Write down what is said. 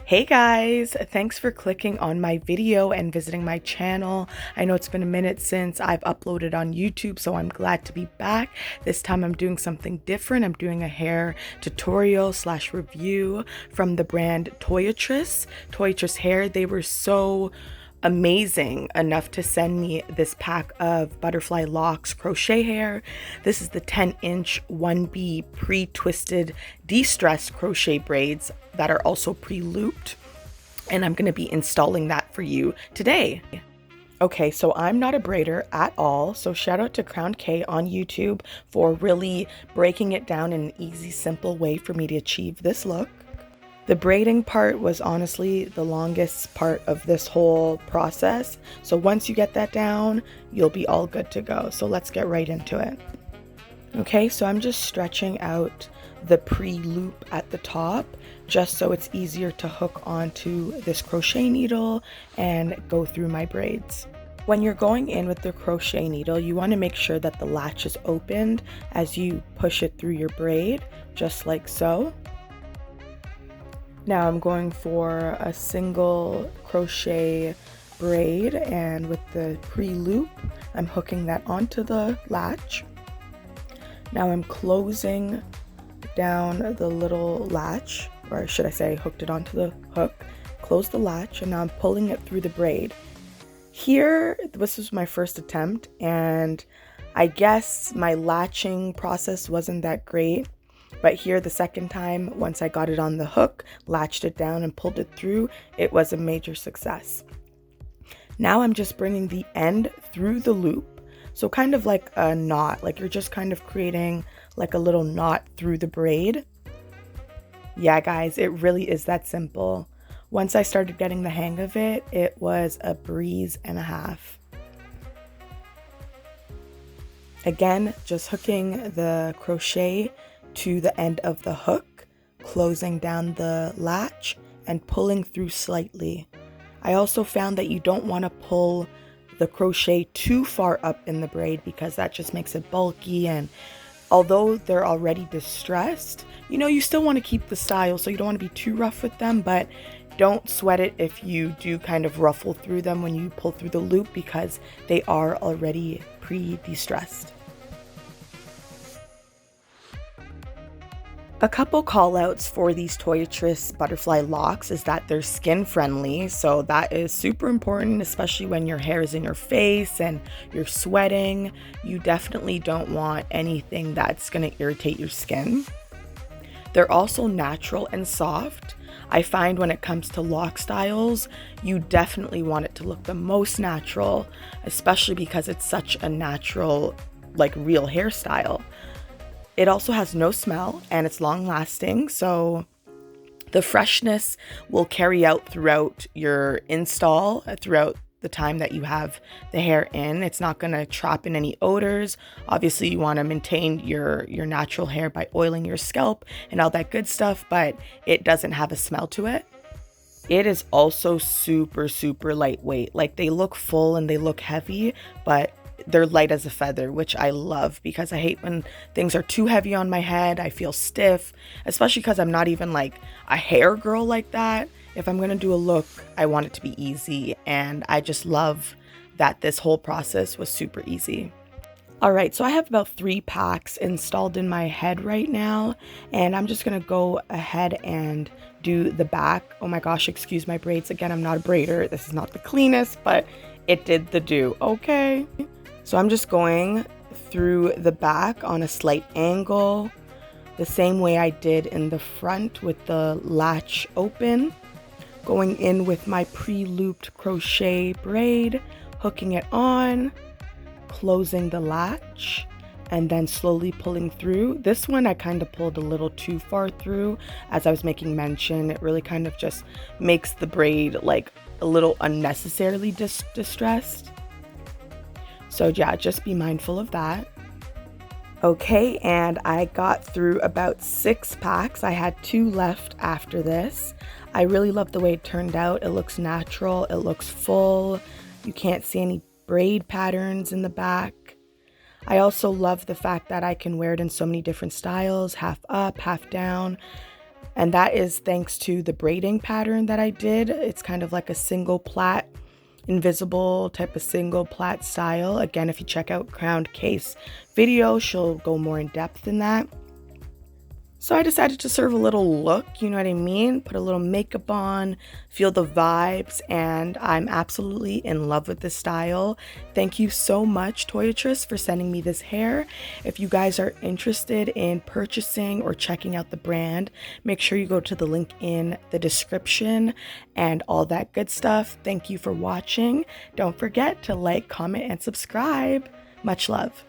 Hey guys, thanks for clicking on my video and visiting my channel. I know it's been a minute since I've uploaded on YouTube, so I'm glad to be back. This time I'm doing something different. I'm doing a hair tutorial slash review from the brand Toyotress Hair. They were so amazing enough to send me this pack of Butterfly Locs crochet hair. This is the 10-inch 1B pre-twisted de-stressed crochet braids that are also pre-looped, and I'm going to be installing that for you today. Okay, so I'm not a braider at all, so shout out to Crown K on YouTube for really breaking it down in an easy, simple way for me to achieve this look. The braiding part was honestly the longest part of this whole process. So once you get that down, you'll be all good to go. So let's get right into it. Okay, so I'm just stretching out the pre-loop at the top just so it's easier to hook onto this crochet needle and go through my braids. When you're going in with the crochet needle, you want to make sure that the latch is opened as you push it through your braid, just like so. Now I'm going for a single crochet braid, and with the pre-loop, I'm hooking that onto the latch. Now I'm closing down the little latch, or should I say hooked it onto the hook, close the latch, and now I'm pulling it through the braid. Here, this was my first attempt, and I guess my latching process wasn't that great. But here the second time, once I got it on the hook, latched it down and pulled it through, it was a major success. Now I'm just bringing the end through the loop. So kind of like a knot, like you're just kind of creating like a little knot through the braid. Yeah, guys, it really is that simple. Once I started getting the hang of it, it was a breeze and a half. Again, just hooking the crochet to the end of the hook, closing down the latch and pulling through slightly. I also found that you don't want to pull the crochet too far up in the braid because that just makes it bulky, and although they're already distressed, you still want to keep the style, so you don't want to be too rough with them, but don't sweat it if you do kind of ruffle through them when you pull through the loop because they are already pre-distressed. A couple call outs for these Toyotress Butterfly Locs is that they're skin friendly, so that is super important, especially when your hair is in your face and you're sweating. You definitely don't want anything that's going to irritate your skin. They're also natural and soft. I find when it comes to lock styles, you definitely want it to look the most natural, especially because it's such a natural, like real hairstyle. It also has no smell and it's long lasting, so the freshness will carry out throughout your install, throughout the time that you have the hair in. It's not going to trap in any odors. Obviously, you want to maintain your natural hair by oiling your scalp and all that good stuff, but it doesn't have a smell to it. It is also super, super lightweight. Like, they look full and they look heavy, but they're light as a feather, which I love because I hate when things are too heavy on my head. I feel stiff, especially because I'm not even like a hair girl like that. If I'm going to do a look, I want it to be easy, and I just love that this whole process was super easy. All right, so I have about 3 packs installed in my head right now, and I'm just going to go ahead and do the back. Oh my gosh, excuse my braids. Again, I'm not a braider. This is not the cleanest, but it did the do. Okay. So I'm just going through the back on a slight angle, the same way I did in the front with the latch open, going in with my pre-looped crochet braid, hooking it on, closing the latch, and then slowly pulling through. This one I kind of pulled a little too far through. As I was making mention, it really kind of just makes the braid like a little unnecessarily distressed. So yeah, just be mindful of that. Okay, and I got through about 6 packs. I had 2 left after this. I really love the way it turned out. It looks natural, it looks full. You can't see any braid patterns in the back. I also love the fact that I can wear it in so many different styles, half up, half down. And that is thanks to the braiding pattern that I did. It's kind of like a single plait, invisible type of single plait style. Again, if you check out Crowned Case video, she'll go more in depth in that. So I decided to serve a little look, you know what I mean? Put a little makeup on, feel the vibes, and I'm absolutely in love with this style. Thank you so much, Toyotress, for sending me this hair. If you guys are interested in purchasing or checking out the brand, make sure you go to the link in the description and all that good stuff. Thank you for watching. Don't forget to like, comment, and subscribe. Much love.